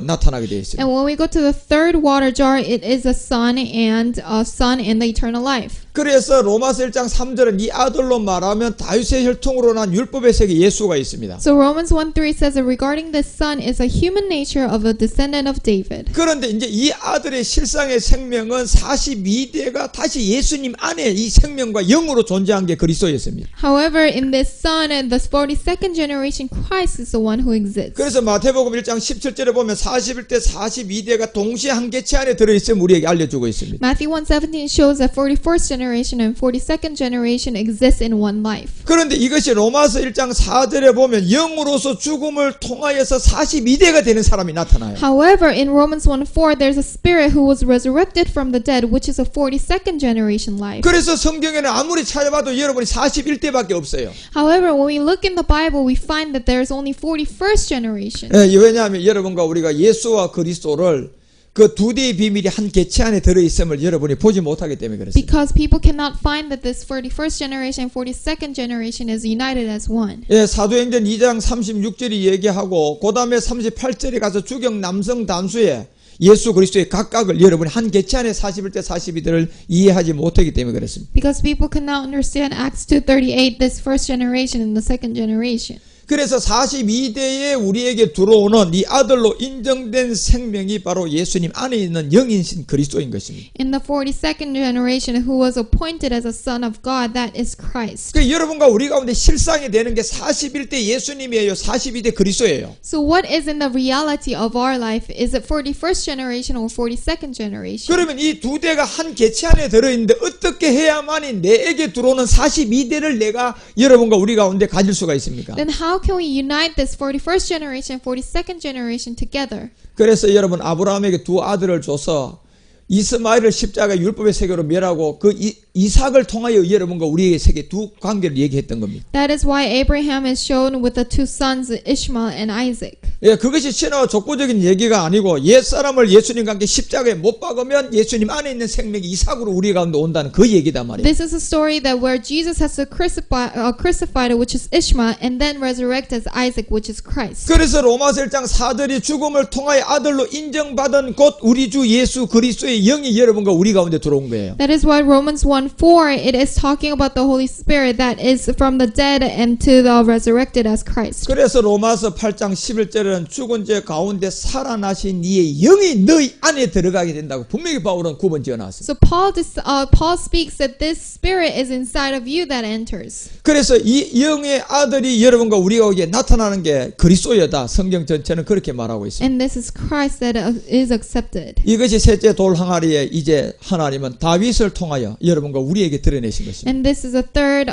나타나게 되어 있습니다. And when we go to the third water jar, it is a son and the eternal life. 그래서 로마서 1장 3절은 이 아들로 말하면 다윗의 혈통으로 난 율법의 세계 예수가 있습니다. So Romans 1:3 says that regarding this son is a human nature of a descendant of David. 그런데 이제 이 아들의 실상의 생명은 42대가 다시 예수님 안에 이 생명과 영으로 존재한 게 그리스도였습니다. However, in this son and the 42nd generation, Christ is the one who exists. 그래서 마태복음 1장 17절에 보면 41대 42대가 동시에 한 개체 안에 들어있음을 우리에게 알려주고 있습니다. Matthew 1:17 shows that 41st generation and 42nd generation exist in one life. 그런데 이것이 로마서 1장 4절에 보면 영으로서 죽음을 통하여서 42대가 되는 사람이 나타나요. However, in Romans 1:4, there's a spirit who was resurrected from the dead, which is a 42nd generation life. 그래서 성경에는 아무리 찾아봐도 여러분이 41대밖에 없어요. However, when we look in the Bible, we find that there's only 41st generation. 왜냐하면 여러분과 우리가 예수와 그리스도를 그 두 대의 비밀이 한 객체 안에 들어있음을 여러분이 보지 못하기 때문에 그렇습니다. Because people cannot find that this 41st generation and 42nd generation is united as one. 사도행전 2장 36절이 얘기하고 그 다음에 38절에 가서 주경 남성 단수에 예수 그리스도의 각각을 여러분이 한 객체 안에 41대 42대를 이해하지 못하기 때문에 그렇습니다. Because people cannot understand Acts 2:38, this first generation and the second generation. 그래서 42대에 우리에게 들어오는 이 아들로 인정된 생명이 바로 예수님 안에 있는 영이신 그리스도인 것입니다. In the 42nd generation who was appointed as a son of God, that is Christ. 그 여러분과 우리 가운데 실상이 되는 게 41대 예수님이에요. 42대 그리스도예요. So what is in the reality of our life? Is it 41st generation or 42nd generation? 그러면 이 두 대가 한 객체 안에 들어있는데 어떻게 해야만이 내게 들어오는 42대를 내가 여러분과 우리 가운데 가질 수가 있습니까? Then how can we unite this 41st generation and 42nd generation together? 그래서 여러분 아브라함에게 두 아들을 줘서 이스마엘을 십자가 율법의 세계로 멸하고 그 이삭을 통하여 여러분과 우리에게 세계 두 관계를 얘기했던 겁니다. That is why Abraham is shown with the two sons, Ishmael and Isaac. 그것이 신화와 족보적인 얘기가 아니고 옛사람을 예수님과 함께 십자가에 못 박으면 예수님 안에 있는 생명이 이삭으로 우리 가운데 온다는 그 얘기단 말이에요. This is a story that where Jesus has to crucified, which is Ishmael, and then resurrect as Isaac, which is Christ. 그래서 로마서 1장 4절이 죽음을 통하여 아들로 인정받은 곧 우리 주 예수 그리스도의 영이 여러분과 우리 가운데 들어온 거예요. That is why Romans 1:4, it is talking about the Holy Spirit that is from the dead and to the resurrected as Christ. 그래서 로마서 8장 11절은 죽은 자 가운데 살아나신 이의 영이 너희 안에 들어가게 된다고 분명히 바울은 구분 지어놨어요. So Paul speaks that this spirit is inside of you that enters. 그래서 이 영의 아들이 여러분과 우리가 오기에 나타나는 게 그리스도여다. 성경 전체는 그렇게 말하고 있습니다. And this is Christ that is accepted. 이것이 셋째 돌 항아리에 이제 하나님은 다윗을 통하여 여러분과 우리에게 드러내신 것입니다. And this is a third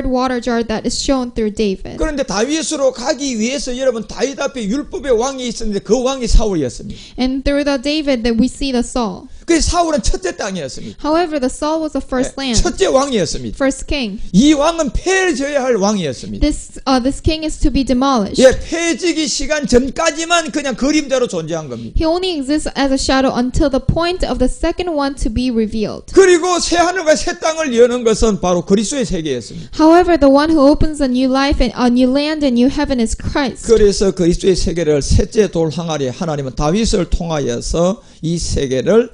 water jar that is shown through David. 그런데 다윗으로 가기 위해서 여러분 다윗 앞에 율법의 왕이 있었는데 그 왕이 사울이었습니다. And through the David that we see the Saul. 그 사울은 첫째 땅이었습니다. However, the Saul was the first land, 첫째 왕이었습니다. first king. 이 왕은 폐해져야 할 왕이었습니다. This king is to be demolished. 폐해지기 시간 전까지만 그냥 그림자로 존재한 겁니다. He only exists as a shadow until the point of the second one to be revealed. 그리고 새 하늘과 새 땅을 여는 것은 바로 그리스도의 세계였습니다. However, the one who opens a new life and a new land and new heaven is Christ. 그래서 그리스도의 세계를 셋째 돌 항아리에 하나님은 다윗을 통하여서 이 세계를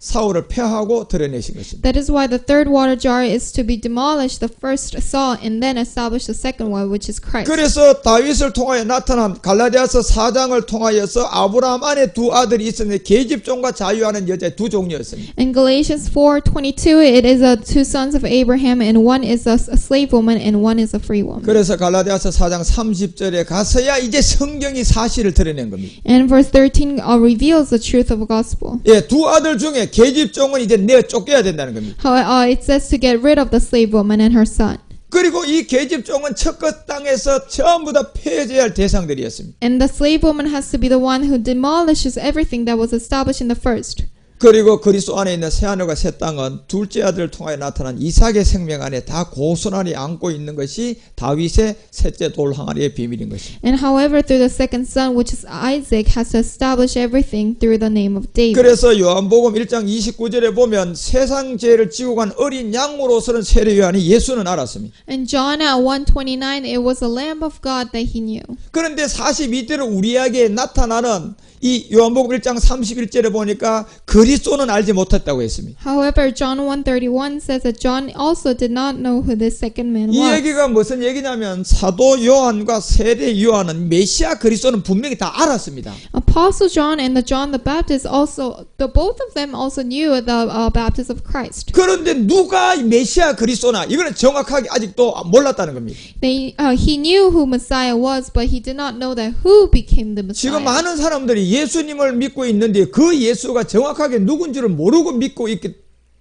사울을 폐하고 드러내신 것입니다. That is why the third water jar is to be demolished, the first Saul, and then establish the second one, which is Christ. 그래서 다윗을 통하여 나타난 갈라디아서 4장을 통하여서 아브라함 안에 두 아들이 있었는데 계집종과 자유하는 여자의 두 종류였습니다. In Galatians 4:22, it is two sons of Abraham, and one is a slave woman, and one is a free woman. 그래서 갈라디아서 4장 30절에 가서야 이제 성경이 사실을 드러낸 겁니다. And verse 13 reveals the truth of the gospel. 두 아들 중에 계집종은 이제 내어 쫓겨야 된다는 겁니다. It says to get rid of the slave woman and her son. 그리고 이 계집종은 첫것 땅에서 전부 다 폐해져야 할 대상들이었습니다. And the slave woman has to be the one who demolishes everything that was established in the first. 그리고 그리스도 안에 있는 새하늘과 새 땅은 둘째 아들을 통하여 나타난 이삭의 생명 안에 다 고스란히 안고 있는 것이 다윗의 셋째 돌 항아리의 비밀인 것입니다. And however, through the second son, which is Isaac, has to establish everything through the name of David. 그래서 요한복음 1장 29절에 보면 세상 죄를 지고 간 어린 양으로서는 세례요한이 예수는 알았습니다. And John at 1:29, it was the Lamb of God that he knew. 그런데 42대로 우리에게 나타나는 이 요한복음 1장 31절에 보니까 그리스도는 알지 못했다고 했습니다. However, John 1:31 says that John also did not know who this second man 이 was. 얘기가 무슨 얘기냐면 사도 요한과 세례 요한은 메시아 그리스도는 분명히 다 알았습니다. Apostle John and the John the Baptist also, both of them also knew the baptism of Christ. 그런데 누가 메시아 그리스도나 이거는 정확하게 아직도 몰랐다는 겁니다. He knew who Messiah was, but he did not know that who became the 지금 Messiah. 많은 사람들이 예수님을 믿고 있는데 그 예수가 정확하게 누군지를 모르고 믿고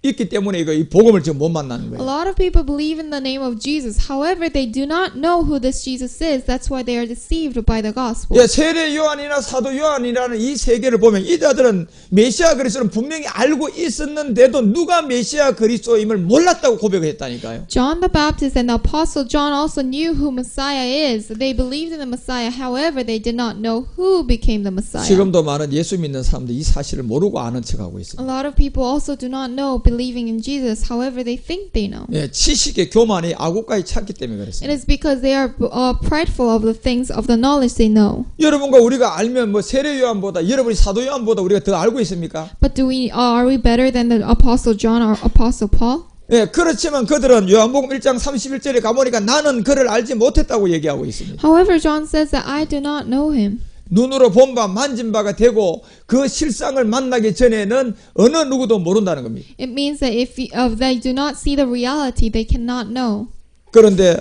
있기 때문에 이 복음을 지금 못 만나는 A 거예요. lot of people believe in the name of Jesus. However, they do not know who this Jesus is. That's why they are deceived by the gospel. 예, 세례 요한이나 사도 요한이라는 이 세 개를 보면 이 자들은 메시아 그리스도는 분명히 알고 있었는데도 누가 메시아 그리스도임을 몰랐다고 고백을 했다니까요. John the Baptist and the Apostle John also knew who Messiah is. They believed in the Messiah. However, they did not know who became the Messiah. 지금도 많은 예수 믿는 사람들이 이 사실을 모르고 아는 척하고 있습니다. A lot of people also do not know, believing in Jesus. However, they think they know. 예, 지식의 교만이 아구까지 찼기 때문에 It 그렇습니다. is because they are prideful of the things of the knowledge they know. 여러분과 우리가 알면 뭐 세례 요한보다 여러분이 사도 요한보다 우리가 더 알고 있습니까? But are we better than the Apostle John or Apostle Paul? 예, 그렇지만 그들은 요한복음 1장 31절에 가보니까 나는 그를 알지 못했다고 얘기하고 있습니다. However, John says that I do not know him. 눈으로 본 바 만진 바가 되고 그 실상을 만나기 전에는 어느 누구도 모른다는 겁니다. It means that if they do not see the reality, they cannot know. 그런데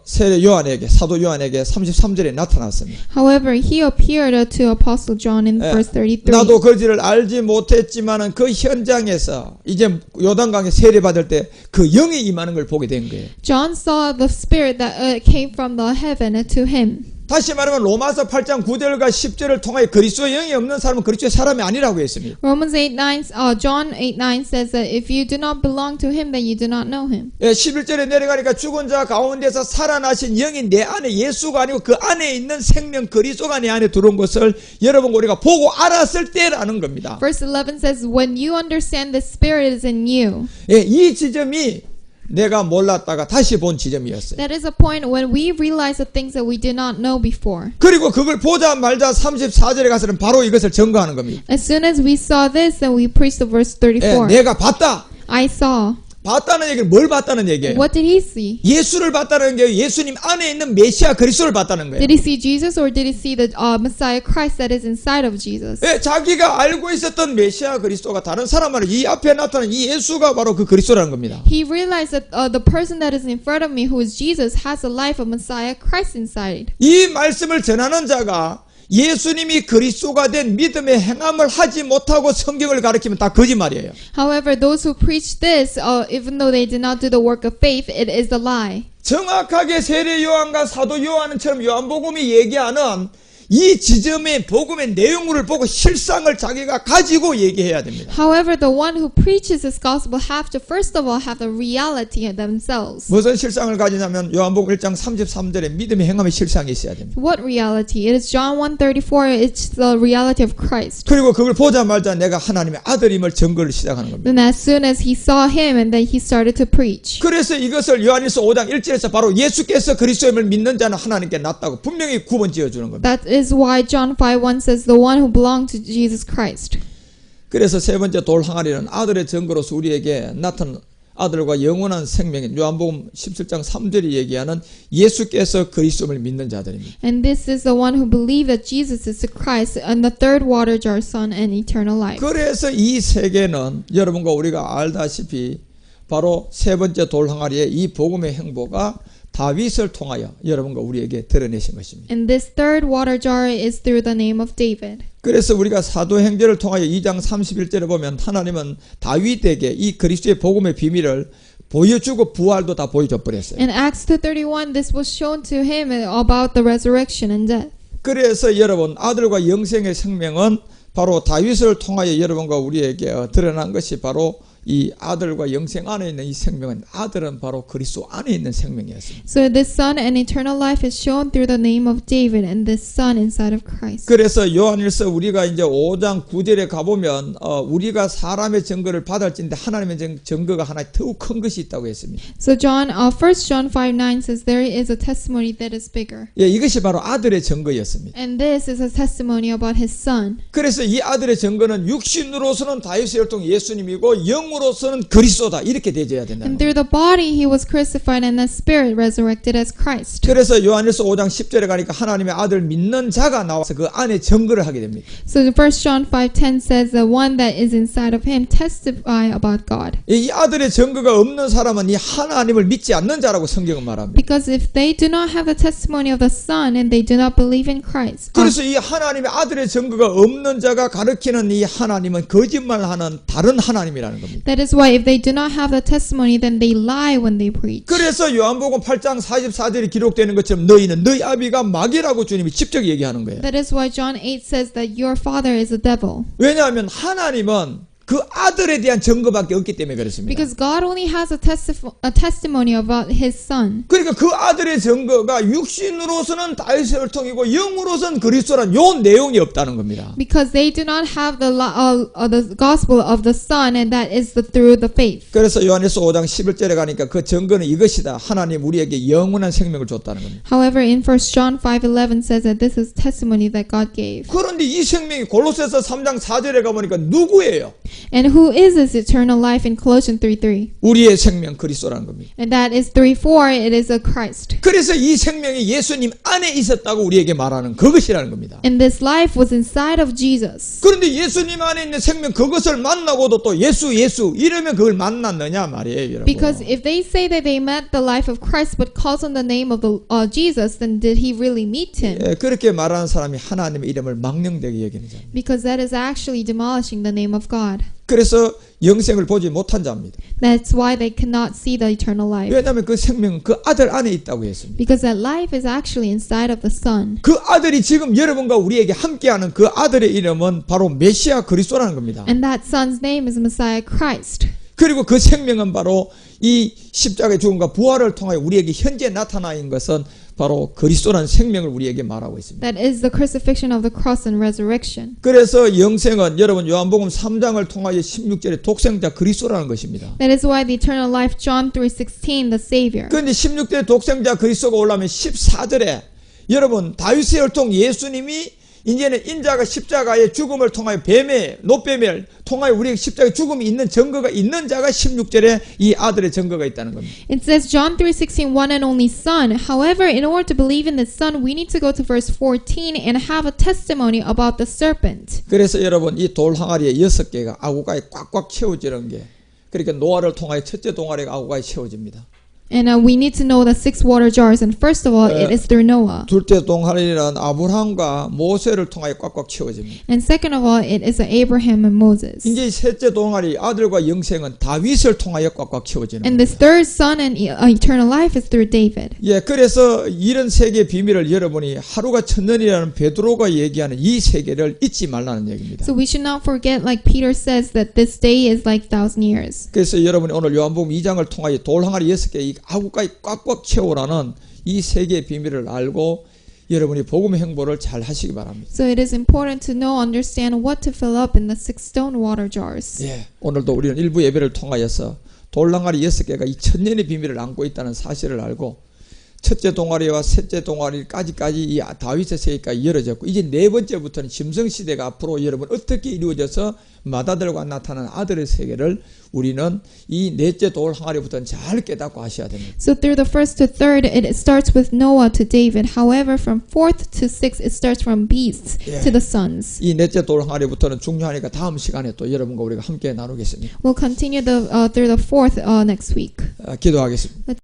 세례 요한에게 사도 요한에게 33절에 나타났습니다. However, he appeared to Apostle John in verse 33. 나도 그지를 알지 못했지만은 그 현장에서 이제 요단강에 세례 받을 때 그 영이 임하는 걸 보게 된 거예요. John saw the spirit that came from the heaven to him. 다시 말하면 로마서 8장 9절과 10절을 통하여 그리스도의 영이 없는 사람은 그리스도의 사람이 아니라고 했습니다. Romans 8:9, John 8:9 says that if you do not belong to him, then you do not know him. 예, 11절에 내려가니까 죽은 자 가운데서 살아나신 영이 내 안에 예수가 아니고 그 안에 있는 생명 그리스도가 내 안에 들어온 것을 여러분 우리가 보고 알았을 때라는 겁니다. Verse 11 says, when you understand the spirit is in you. 예, 이 지점이 내가 몰랐다가 다시 본 지점이었어요. That is a point when we realize the things that we did not know before. 그리고 그걸 보자마자 34절에 가서는 바로 이것을 증거하는 겁니다. As soon as we saw this, then we preached the verse 예, 34. 내가 봤다. I saw. 봤다는 얘기는 뭘 봤다는 얘기예요? What did he see? 예수를 봤다는 게 예수님 안에 있는 메시아 그리스도를 봤다는 거예요. Did he see Jesus or did he see the Messiah Christ that is inside of Jesus? 예, 자기가 알고 있었던 메시아 그리스도가 다른 사람 말은 이 앞에 나타난 이 예수가 바로 그 그리스도라는 겁니다. He realized that the person that is in front of me, who is Jesus, has the life of Messiah Christ inside. 이 말씀을 전하는 자가 예수님이 그리스도가 된 믿음의 행함을 하지 못하고 성경을 가르치면 다 거짓말이에요. However, those who preach this, even though they did not do the work of faith, it is a lie. 정확하게 세례 요한과 사도 요한처럼 요한복음이 얘기하는 이 지점의 복음의 내용물을 보고 실상을 자기가 가지고 얘기해야 됩니다. However, the one who preaches this gospel have to first of all have the reality themselves. 무슨 실상을 가지냐면 요한복음 1장 33절에 믿음의 행함의 실상이 있어야 됩니다. What reality? It is John 1:34. It's the reality of Christ. 그리고 그걸 보자마자 내가 하나님의 아들임을 증거를 시작하는 겁니다. Then as soon as he saw him, and then he started to preach. 그래서 이것을 요한일서 5장 1절에서 바로 예수께서 그리스도임을 믿는 자는 하나님께 낫다고 분명히 구분 지어주는 겁니다. That is why John 5:1 says the one who belonged to Jesus Christ. 그래서 세 번째 돌 항아리는 아들의 증거로서 우리에게 나타난 아들과 영원한 생명인 요한복음 17장 3절이 얘기하는 예수께서 그리스도를 믿는 자들입니다. And this is the one who believe that Jesus is the Christ, and the third water jar son and eternal life. 그래서 이 세계는 여러분과 우리가 알다시피 바로 세 번째 돌 항아리의 이 복음의 행보가 다윗을 통하여 여러분과 우리에게 드러내신 것입니다. And this third water jar is through the name of David. 그래서 우리가 사도행전을 통하여 2장 31절에 보면 하나님은 다윗에게 이 그리스도의 복음의 비밀을 보여주고 부활도 다 보여줘 버렸어요. In Acts 2:31, this was shown to him about the resurrection and death. 그래서 여러분 아들과 영생의 생명은 바로 다윗을 통하여 여러분과 우리에게 드러난 것이 바로 이 아들과 영생 안에 있는 이 생명은 아들은 바로 그리스도 안에 있는 생명이었습니다. So this son and eternal life is shown through the name of David and this son inside of Christ. 그래서 요한일서 우리가 이제 5장 9절에 가보면 우리가 사람의 증거를 받을진데 하나님의 증거가 하나 더욱 큰 것이 있다고 했습니다. So John, 1 John 5:9 says there is a testimony that is bigger. 예, 이것이 바로 아들의 증거였습니다. And this is a testimony about his son. 그래서 이 아들의 증거는 육신으로서는 다윗의 혈통 예수님이고 영으로 영으로서는 그리스도다 이렇게 되어야 된다. And through the body he was crucified and the spirit resurrected as Christ. 그래서 요한일서 5장 10절에 가니까 하나님의 아들 믿는 자가 나와서 그 안에 증거를 하게 됩니다. So in 1 John 5:10 says the one that is inside of him testify about God. 이 아들의 증거가 없는 사람은 이 하나님을 믿지 않는 자라고 성경은 말합니다. Because if they do not have the testimony of the Son and they do not believe in Christ. 그래서 이 하나님의 아들의 증거가 없는 자가 가르치는 이 하나님은 거짓말하는 다른 하나님이라는 겁니다. That is why if they do not have the testimony then they lie when they preach. 그래서 요한복음 8장 44절에 기록되는 것처럼 너희는 너희 아비가 마귀라고 주님이 직접 얘기하는 거예요. That is why John 8 says that your father is a devil. 왜냐하면 하나님은 그 아들에 대한 증거밖에 없기 때문에 그렇습니다. Because God only has a testimony about his son. 그러니까 그 아들의 증거가 육신으로서는 다윗의 혈통이고 영으로서는 그리스도란 요 내용이 없다는 겁니다. Because they do not have the gospel of the son and that is through the faith. 그래서 요한일서 5장 11절에 가니까 그 증거는 이것이다. 하나님 우리에게 영원한 생명을 줬다는 겁니다. However, in 1 John 5:11 says that this is testimony that God gave. 그런데 이 생명이 골로새서 3장 4절에 가보니까 누구예요? And who is this eternal life in Colossians 3:3? 우리의 생명 그리스도라는 겁니다. And that is 3:4. It is a Christ. 그래서 이 생명이 예수님 안에 있었다고 우리에게 말하는 그것이라는 겁니다. And this life was inside of Jesus. 그런데 예수님 안에 있는 생명 그것을 만나고도 또 예수 이러면 그걸 만났느냐 말이에요, 여러분. Because if they say that they met the life of Christ but calls on the name of the Jesus, then did he really meet him? 예, 그렇게 말하는 사람이 하나님의 이름을 망령되게 여기는 자입니다. Because that is actually demolishing the name of God. 그래서 영생을 보지 못한 자입니다. That's why they cannot see the eternal life. 왜냐하면 그 생명은 그 아들 안에 있다고 했습니다. Because that life is actually inside of the Son. 그 아들이 지금 여러분과 우리에게 함께하는 그 아들의 이름은 바로 메시아 그리스도라는 겁니다. And that Son's name is Messiah Christ. 그리고 그 생명은 바로 이 십자가의 죽음과 부활을 통하여 우리에게 현재 나타나 있는 것은 바로 그리스도라는 생명을 우리에게 말하고 있습니다. That is the crucifixion of the cross and resurrection. 그래서 영생은 여러분 요한복음 3장을 통하여 16절에 독생자 그리스도라는 것입니다. That is why the eternal life, John 3:16, the Savior. 그런데 16절에 독생자 그리스도가 올라오면 14절에 여러분 다윗의 혈통 예수님이 이제는 인자가 십자가의 죽음을 통하여 뱀의 노뱀을 통하여 우리에게 십자가의 죽음이 있는 증거가 있는 자가 16절에 이 아들의 증거가 있다는 겁니다. It says John 3:16, one and only Son. However, in order to believe in the Son, we need to go to verse 14 and have a testimony about the serpent. 그래서 여러분 이 돌 항아리에 6개가 아구가에 꽉꽉 채워지는 게 그러니까 노아를 통하여 첫째 동아리가 아구가에 채워집니다. And we need to know the 6 water jars. And first of all, it is through Noah. 둘째 동아리는 아브라함과 모세를 통하여 꽉꽉 채워집니다. And second of all, it is Abraham and Moses. 이제 셋째 동아리 아들과 영생은 다윗을 통하여 꽉꽉 채워지는 And 겁니다. this third son and eternal life is through David. 예, 그래서 이런 세계 비밀을 여러분이 하루가 천년이라는 베드로가 얘기하는 이 세계를 잊지 말라는 얘기입니다. So we should not forget, like Peter says, that this day is like 1,000 years. 그래서 여러분이 오늘 요한복음 2장을 통하여 돌 항아리 6개 이 아구까지 꽉꽉 채우라는 이 세계의 비밀을 알고 여러분이 복음 행보를 잘 하시기 바랍니다. So it is important to know, understand what to fill up in the 6 stone water jars. 예, 오늘도 우리는 일부 예배를 통하여서 돌 항아리 6개가 이 천년의 비밀을 안고 있다는 사실을 알고 첫째 동아리와 셋째 동아리까지 이 다윗의 세계가 열어졌고 이제 네 번째부터는 짐승시대가 앞으로 여러분 어떻게 이루어져서 마다들과 나타나는 아들의 세계를 우리는 이 넷째 돌 항아리부터는 잘 깨닫고 하셔야 됩니다. So through the first to third, it starts with Noah to David. However, from 4th to 6th, it starts from beasts to the sons. 이 넷째 돌 항아리부터는 중요하니까 다음 시간에 또 여러분과 우리가 함께 나누겠습니다. We'll continue through the 4th next week. 기도하겠습니다.